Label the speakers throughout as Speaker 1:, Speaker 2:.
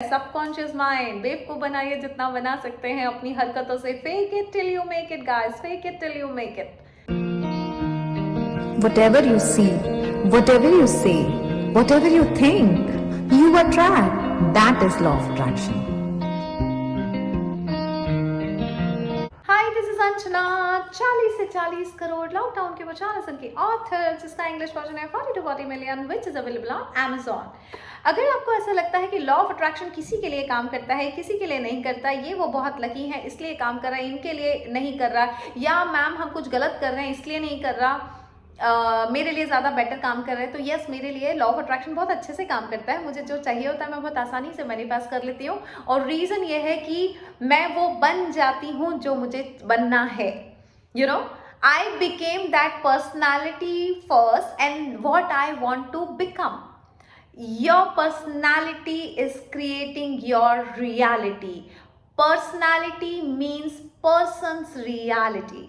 Speaker 1: Subconscious mind बेवकूफ बनाइए जितना बना सकते हैं अपनी हरकतों से। Fake it till you make it guys, fake it till you make it.
Speaker 2: Whatever you see, whatever you say, whatever you think, you attract. That is law of attraction.
Speaker 1: Hi, this is Anjana. 40 से 40 crore lockdown के बचाने की author, जिसका English version है 40 to 40 million, which is available on Amazon। अगर आपको ऐसा लगता है कि लॉ ऑफ अट्रैक्शन किसी के लिए काम करता है, किसी के लिए नहीं करता, ये वो बहुत लकी है इसलिए काम कर रहा है, इनके लिए नहीं कर रहा, या मैम हम कुछ गलत कर रहे हैं इसलिए नहीं कर रहा, मेरे लिए ज़्यादा बेटर काम कर रहे हैं, तो यस, मेरे लिए लॉ ऑफ अट्रैक्शन बहुत अच्छे से काम करता है। मुझे जो चाहिए होता है मैं बहुत आसानी से मैनिफेस्ट कर लेती हूँ, और रीज़न ये है कि मैं वो बन जाती हूँ जो मुझे बनना है। You know, I became that personality first and what I want to become. Your personality is creating your reality. Personality means person's reality.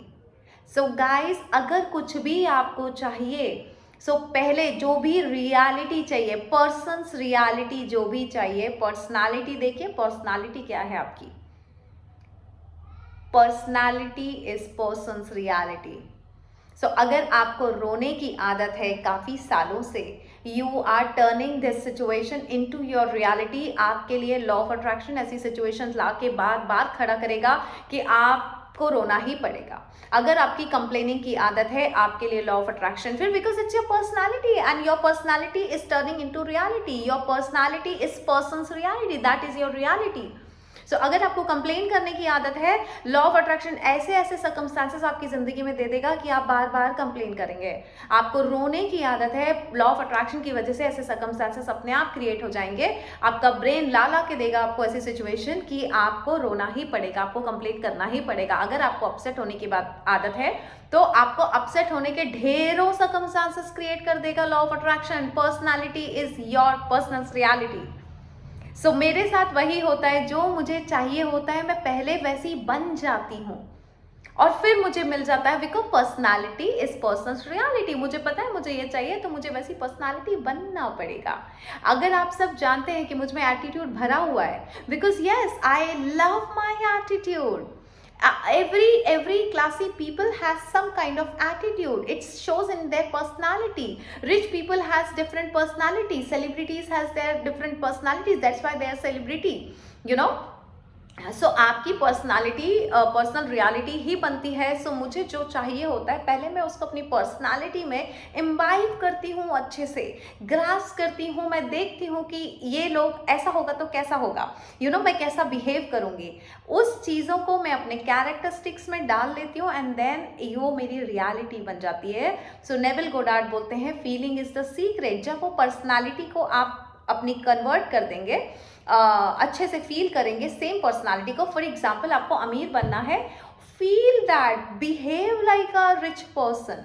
Speaker 1: So guys, अगर कुछ भी आपको चाहिए, so पहले जो भी रियलिटी चाहिए, पर्सन्स रियलिटी जो भी चाहिए, पर्सनालिटी देखिए, पर्सनालिटी क्या है आपकी? Personality is person's reality. So अगर आपको रोने की आदत है काफ़ी सालों से, you are turning this situation into your reality. आपके लिए लॉ ऑफ अट्रैक्शन ऐसी सिचुएशंस ला के बार बार खड़ा करेगा कि आपको रोना ही पड़ेगा। अगर आपकी कंप्लेनिंग की आदत है, आपके लिए लॉ ऑफ अट्रैक्शन फिर, because it's your personality and your personality is turning into reality. Your personality is person's reality, that is your reality. So अगर आपको कंप्लेन करने की आदत है, लॉ ऑफ अट्रैक्शन ऐसे ऐसे सर्कमस्टांसेस आपकी जिंदगी में दे देगा कि आप बार बार कंप्लेन करेंगे। आपको रोने की आदत है, लॉ ऑफ अट्रैक्शन की वजह से ऐसे सर्कमस्टांसेस अपने आप क्रिएट हो जाएंगे। आपका ब्रेन ला ला के देगा आपको ऐसी सिचुएशन कि आपको रोना ही पड़ेगा, आपको कंप्लेन करना ही पड़ेगा। अगर आपको अपसेट होने की बात आदत है तो आपको अपसेट होने के ढेरों सर्कमस्टांसेस क्रिएट कर देगा law of attraction. Personality is your personal reality. So मेरे साथ वही होता है, जो मुझे चाहिए होता है मैं पहले वैसी बन जाती हूँ और फिर मुझे मिल जाता है, because personality is personal reality. मुझे पता है मुझे ये चाहिए तो मुझे वैसी पर्सनालिटी बनना पड़ेगा। अगर आप सब जानते हैं कि मुझ में एटीट्यूड भरा हुआ है, because yes, I love my attitude. every classy people has some kind of attitude. It shows in their personality. Rich people has different personalities, celebrities has their different personalities, that's why they are celebrity, you know. सो आपकी personality personal reality ही बनती है। सो मुझे जो चाहिए होता है पहले मैं उसको अपनी पर्सनालिटी में इम्बाइब करती हूँ, अच्छे से ग्रास्प करती हूँ। मैं देखती हूँ कि ये लोग ऐसा होगा तो कैसा होगा, यू नो, मैं कैसा बिहेव करूँगी। उस चीज़ों को मैं अपने कैरेक्टरिस्टिक्स में डाल लेती हूँ एंड देन वो मेरी रियलिटी बन जाती है। सो नेविल गोडार्ड बोलते हैं फीलिंग इज द सीक्रेट। जब वो पर्सनालिटी को आप अपनी कन्वर्ट कर देंगे, अच्छे से फील करेंगे सेम पर्सनालिटी को। फॉर एग्जाम्पल, आपको अमीर बनना है, feel that, behave like a rich person.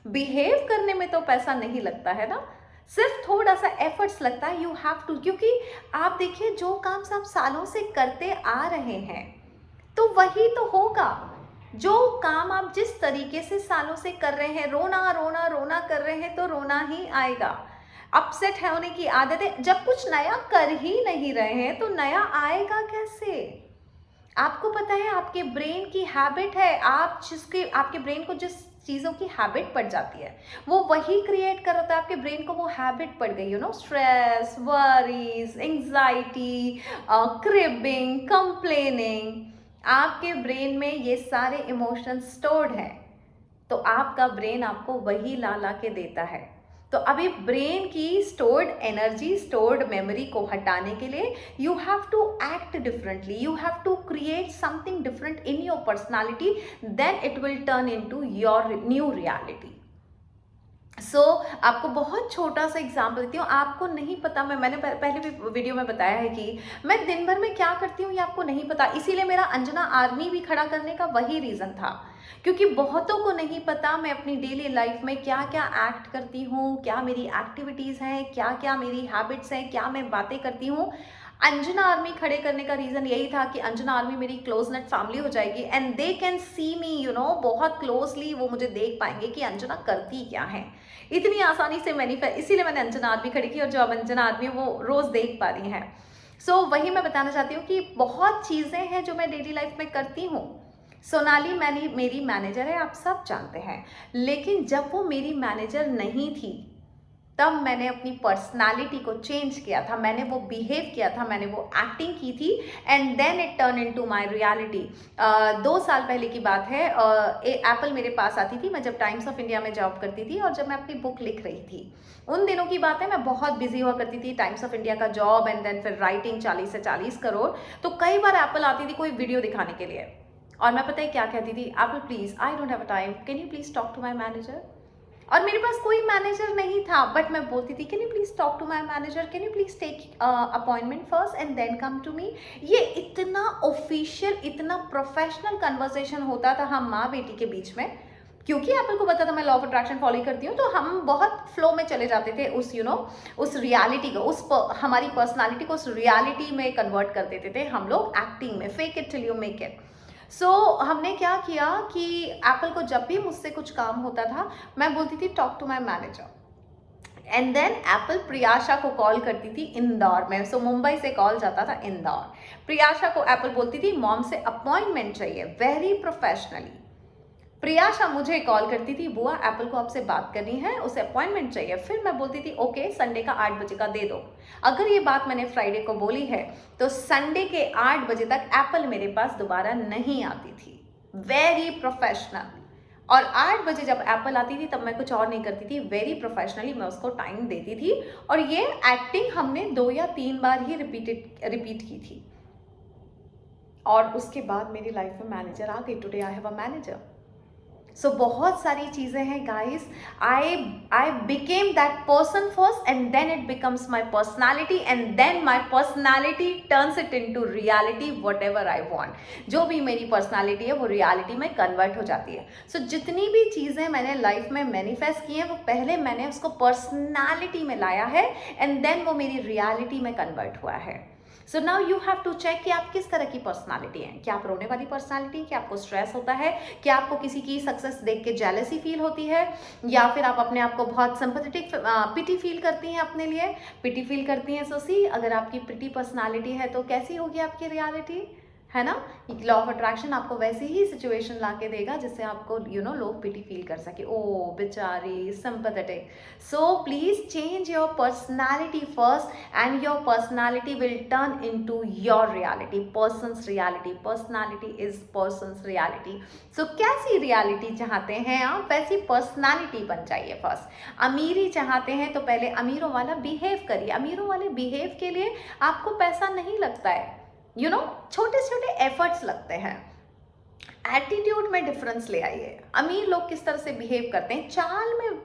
Speaker 1: Behave करने में तो पैसा नहीं लगता है ना, सिर्फ थोड़ा सा एफर्ट्स लगता है। यू हैव टू, क्योंकि आप देखिए जो काम आप सालों से करते आ रहे हैं तो वही तो होगा। जो काम आप जिस तरीके से सालों से कर रहे हैं, रोना रोना रोना कर रहे हैं, तो रोना ही आएगा। अपसेट होने की आदत है, जब कुछ नया कर ही नहीं रहे हैं तो नया आएगा कैसे? आपको पता है आपके ब्रेन की हैबिट है, आपके ब्रेन को जिस चीज़ों की हैबिट पड़ जाती है वो वही क्रिएट कर रहा है। आपके ब्रेन को वो हैबिट पड़ गई, you know, stress, worries, anxiety, cribbing, complaining. आपके ब्रेन में ये सारे इमोशंस स्टोर्ड हैं, तो आपका ब्रेन आपको वही ला ला के देता है। तो अभी ब्रेन की स्टोर्ड एनर्जी, स्टोर्ड मेमोरी को हटाने के लिए you have to act differently, you have to create something different in your personality, then it will turn into your new reality. So आपको बहुत छोटा सा एग्जाम्पल देती हूँ। आपको नहीं पता, मैंने पहले भी वीडियो में बताया है कि मैं दिन भर में क्या करती हूँ ये आपको नहीं पता। इसीलिए मेरा अंजना आर्मी भी खड़ा करने का वही रीज़न था, क्योंकि बहुतों को नहीं पता मैं अपनी डेली लाइफ में क्या क्या एक्ट करती हूँ, क्या मेरी एक्टिविटीज़ हैं, क्या क्या मेरी हैबिट्स हैं, क्या मैं बातें करती हूँ। अंजना आर्मी खड़े करने का रीज़न यही था कि अंजना आर्मी मेरी क्लोज नेट फैमिली हो जाएगी and they can see me, you know, बहुत क्लोजली वो मुझे देख पाएंगे कि अंजना करती क्या है। इतनी आसानी से इसीलिए मैंने अंजना आर्मी खड़ी की, और जो अब अंजना आर्मी वो रोज़ देख पा रही हैं। वही मैं बताना चाहती हूँ कि बहुत चीज़ें हैं जो मैं डेली लाइफ में करती हूँ। सोनाली मेरी मैनेजर है, आप सब जानते हैं, लेकिन जब वो मेरी मैनेजर नहीं थी तब मैंने अपनी पर्सनालिटी को चेंज किया था, मैंने वो बिहेव किया था, मैंने वो एक्टिंग की थी, and then it turn into my reality. 2 साल पहले की बात है, एप्पल मेरे पास आती थी, मैं जब टाइम्स ऑफ इंडिया में जॉब करती थी और जब मैं अपनी बुक लिख रही थी, उन दिनों की बात है, मैं बहुत बिजी हुआ करती थी, टाइम्स ऑफ इंडिया का जॉब एंड देन फिर राइटिंग 40 से 40 करोड़। तो कई बार एप्पल आती थी कोई वीडियो दिखाने के लिए, और मैं पता है क्या कहती थी, Apple please I don't have a time, can you please talk to my manager. और मेरे पास कोई मैनेजर नहीं था, बट मैं बोलती थी can you please talk to my manager, can you please take appointment first and then come to me. ये इतना ऑफिशियल, इतना प्रोफेशनल कन्वर्सेशन होता था हम माँ बेटी के बीच में, क्योंकि एप्पल को पता था मैं लॉ ऑफ अट्रैक्शन फॉलो करती हूँ, तो हम बहुत फ्लो में चले जाते थे उस उस रियलिटी को, हमारी पर्सनालिटी को उस रियलिटी में कन्वर्ट कर देते थे हम लोग एक्टिंग में, fake it till you make it. हमने क्या किया कि एप्पल को जब भी मुझसे कुछ काम होता था, मैं बोलती थी talk to my manager, and then Apple Priyasha को कॉल करती थी इंदौर में। मुंबई से कॉल जाता था इंदौर, प्रियाशा को एप्पल बोलती थी मॉम से अपॉइंटमेंट चाहिए, वेरी प्रोफेशनली। प्रियाशा मुझे कॉल करती थी, बुआ एप्पल को आपसे बात करनी है, उसे अपॉइंटमेंट चाहिए। फिर मैं बोलती थी ओके, संडे का 8 बजे का दे दो। अगर ये बात मैंने फ्राइडे को बोली है तो संडे के 8 बजे तक एप्पल मेरे पास दोबारा नहीं आती थी, वेरी प्रोफेशनल। और 8 बजे जब एप्पल आती थी तब मैं कुछ और नहीं करती थी, वेरी प्रोफेशनली मैं उसको टाइम देती थी। और ये एक्टिंग हमने 2 या 3 बार ही रिपीट की थी। और उसके बाद मेरी लाइफ में मैनेजर आ गई, today I have a manager. बहुत सारी चीज़ें हैं guys, I became that person first and then it becomes my personality and then my personality turns it into reality, whatever I want. जो भी मेरी पर्सनैलिटी है वो रियलिटी में कन्वर्ट हो जाती है। जितनी भी चीज़ें मैंने लाइफ में मैनिफेस्ट की हैं वो पहले मैंने उसको पर्सनैलिटी में लाया है एंड देन वो मेरी रियलिटी में कन्वर्ट हुआ है। Now you have to check कि आप किस तरह की पर्सनालिटी हैं। क्या आप रोने वाली पर्सनालिटी, क्या आपको स्ट्रेस होता है, क्या आपको किसी की सक्सेस देख के जेलसी फील होती है, या फिर आप अपने आप को बहुत सिंपैथेटिक पिटी फील करती हैं, अपने लिए पिटी फील करती हैं। सी अगर आपकी पिटी पर्सनालिटी है तो कैसी होगी आपकी रियलिटी, है ना। लॉ ऑफ अट्रैक्शन आपको वैसी ही सिचुएशन ला के देगा जिससे आपको लोग पिटी फील कर सके, ओ बेचारी, sympathetic. Please change your personality first and your personality will turn into your reality, persons reality. Personality is person's reality. कैसी रियलिटी चाहते हैं आप, वैसी पर्सनालिटी बन जाइए फर्स्ट। अमीरी चाहते हैं तो पहले अमीरों वाला बिहेव करिए। अमीरों वाले बिहेव के लिए आपको पैसा नहीं लगता है, छोटे छोटे एफर्ट्स लगते हैं। एटीट्यूड में डिफरेंस ले आइए। अमीर लोग किस तरह से बिहेव करते हैं,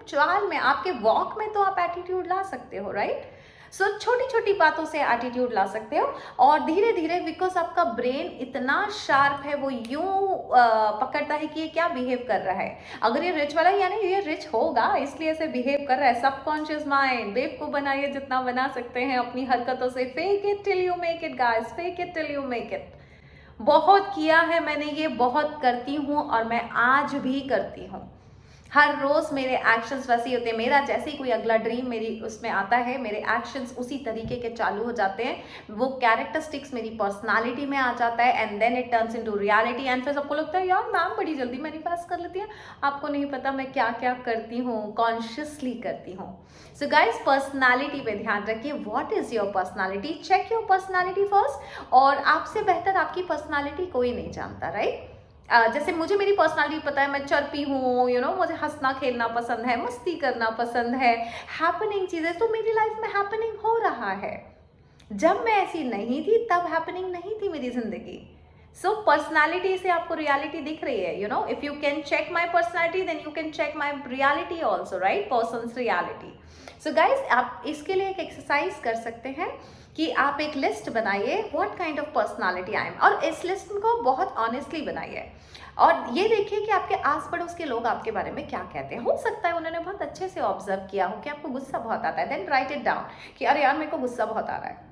Speaker 1: चाल में आपके वॉक में तो आप एटीट्यूड ला सकते हो, राइट। छोटी छोटी बातों से एटीट्यूड ला सकते हो और धीरे धीरे, बिकॉज आपका ब्रेन इतना शार्प है, वो यूं पकड़ता है कि ये क्या बिहेव कर रहा है। अगर ये रिच वाला है यानी ये रिच होगा इसलिए ऐसे बिहेव कर रहा है। सबकॉन्शियस माइंड बेवकूफ बनाइए जितना बना सकते हैं अपनी हरकतों से। Fake it till you make it guys, fake it till you make it. बहुत किया है मैंने, ये बहुत करती हूँ और मैं आज भी करती हूँ। हर रोज़ मेरे एक्शंस वैसे ही होते हैं। मेरा जैसे ही कोई अगला ड्रीम मेरी उसमें आता है, मेरे एक्शंस उसी तरीके के चालू हो जाते हैं। वो कैरेक्टरिस्टिक्स मेरी पर्सनालिटी में आ जाता है and then it turns into reality. And फिर सबको लगता है यार मैम बड़ी जल्दी मैनिफेस्ट कर लेती है। आपको नहीं पता मैं क्या क्या करती हूँ, कॉन्शियसली करती हूँ। गाइज पर्सनालिटी पे ध्यान रखिए। What is your personality, check your personality first. और आपसे बेहतर आपकी पर्सनालिटी कोई नहीं जानता, राइट। जैसे मुझे मेरी पर्सनालिटी पता है, मैं चर्पी हूँ, मुझे हंसना खेलना पसंद है, मस्ती करना पसंद है, हैपनिंग चीज़ें, तो मेरी लाइफ में हैपनिंग हो रहा है। जब मैं ऐसी नहीं थी तब हैपनिंग नहीं थी मेरी जिंदगी। पर्सनालिटी से आपको रियलिटी दिख रही है, if you can check my personality then you can check my reality also, right, persons reality. Guys आप इसके लिए एक एक्सरसाइज कर सकते हैं कि आप एक लिस्ट बनाइए, what kind of personality I am, और इस लिस्ट को बहुत ऑनेस्टली बनाइए और ये देखिए कि आपके आस पड़ोस के लोग आपके बारे में क्या कहते हैं। हो सकता है उन्होंने बहुत अच्छे से ऑब्जर्व किया हो कि आपको गुस्सा बहुत आता है, देन राइट इट डाउन कि अरे यार मेरे को गुस्सा बहुत आ रहा है।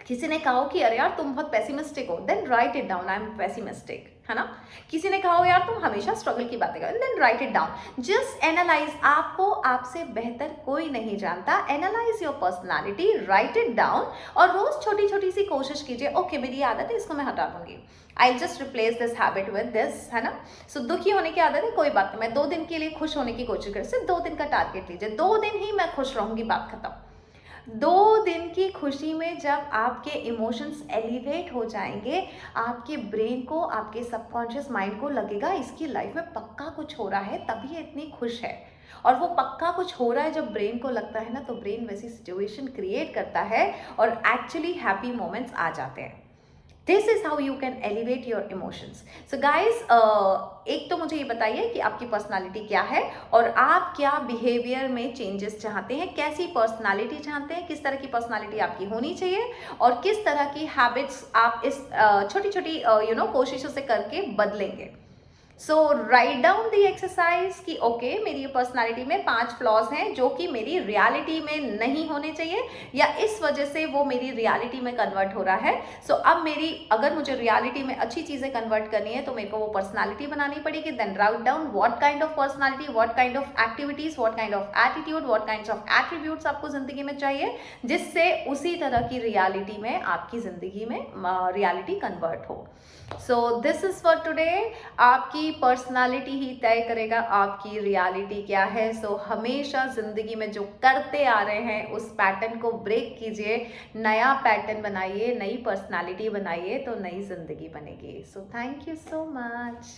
Speaker 1: किसी ने कहा हो कि अरे यार तुम बहुत पेसिमिस्टिक हो, then write it down, I am pessimistic, है ना। किसी ने कहा हो यार तुम हमेशा स्ट्रगल की बातें करो, then write it down, just analyse, आपको आपसे बेहतर कोई नहीं जानता, analyse your personality, write it down, और रोज छोटी छोटी सी कोशिश कीजिए, ओके मेरी ये आदत है इसको मैं हटा दूंगी, I just replace this habit with this, है ना। सो दुखी होने की आदत है, कोई बात नहीं, मैं 2 दिन के लिए खुश होने की कोशिश करें, सिर्फ 2 दिन का टारगेट लीजिए, 2 दिन ही मैं खुश रहूंगी, बात खत्म। 2 दिन की खुशी में जब आपके इमोशंस एलिवेट हो जाएंगे, आपके ब्रेन को, आपके सबकॉन्शियस माइंड को लगेगा इसकी लाइफ में पक्का कुछ हो रहा है तभी ये इतनी खुश है। और वो पक्का कुछ हो रहा है जब ब्रेन को लगता है ना, तो ब्रेन वैसी सिचुएशन क्रिएट करता है और एक्चुअली हैप्पी मोमेंट्स आ जाते हैं। This is how you can elevate your emotions. So guys, एक तो मुझे ये बताइए कि आपकी पर्सनालिटी क्या है और आप क्या बिहेवियर में चेंजेस चाहते हैं, कैसी पर्सनालिटी चाहते हैं, किस तरह की पर्सनालिटी आपकी होनी चाहिए और किस तरह की हैबिट्स आप इस छोटी छोटी कोशिशों से करके बदलेंगे। सो राइट डाउन दी एक्सरसाइज कि ओके मेरी पर्सनालिटी में 5 फ्लॉज हैं जो कि मेरी रियलिटी में नहीं होने चाहिए या इस वजह से वो मेरी रियलिटी में कन्वर्ट हो रहा है। सो अब अगर मुझे रियलिटी में अच्छी चीजें कन्वर्ट करनी है तो मेरे को वो पर्सनालिटी बनानी पड़ेगी। Then write down what kind of personality, what kind of activities, what kind of attitude, what kind of attributes आपको जिंदगी में चाहिए जिससे उसी तरह की रियलिटी में आपकी जिंदगी में रियलिटी कन्वर्ट हो। So this is for today. आपकी पर्सनालिटी ही तय करेगा आपकी रियलिटी क्या है। सो हमेशा जिंदगी में जो करते आ रहे हैं उस पैटर्न को ब्रेक कीजिए, नया पैटर्न बनाइए, नई पर्सनालिटी बनाइए तो नई जिंदगी बनेगी। So thank you so much.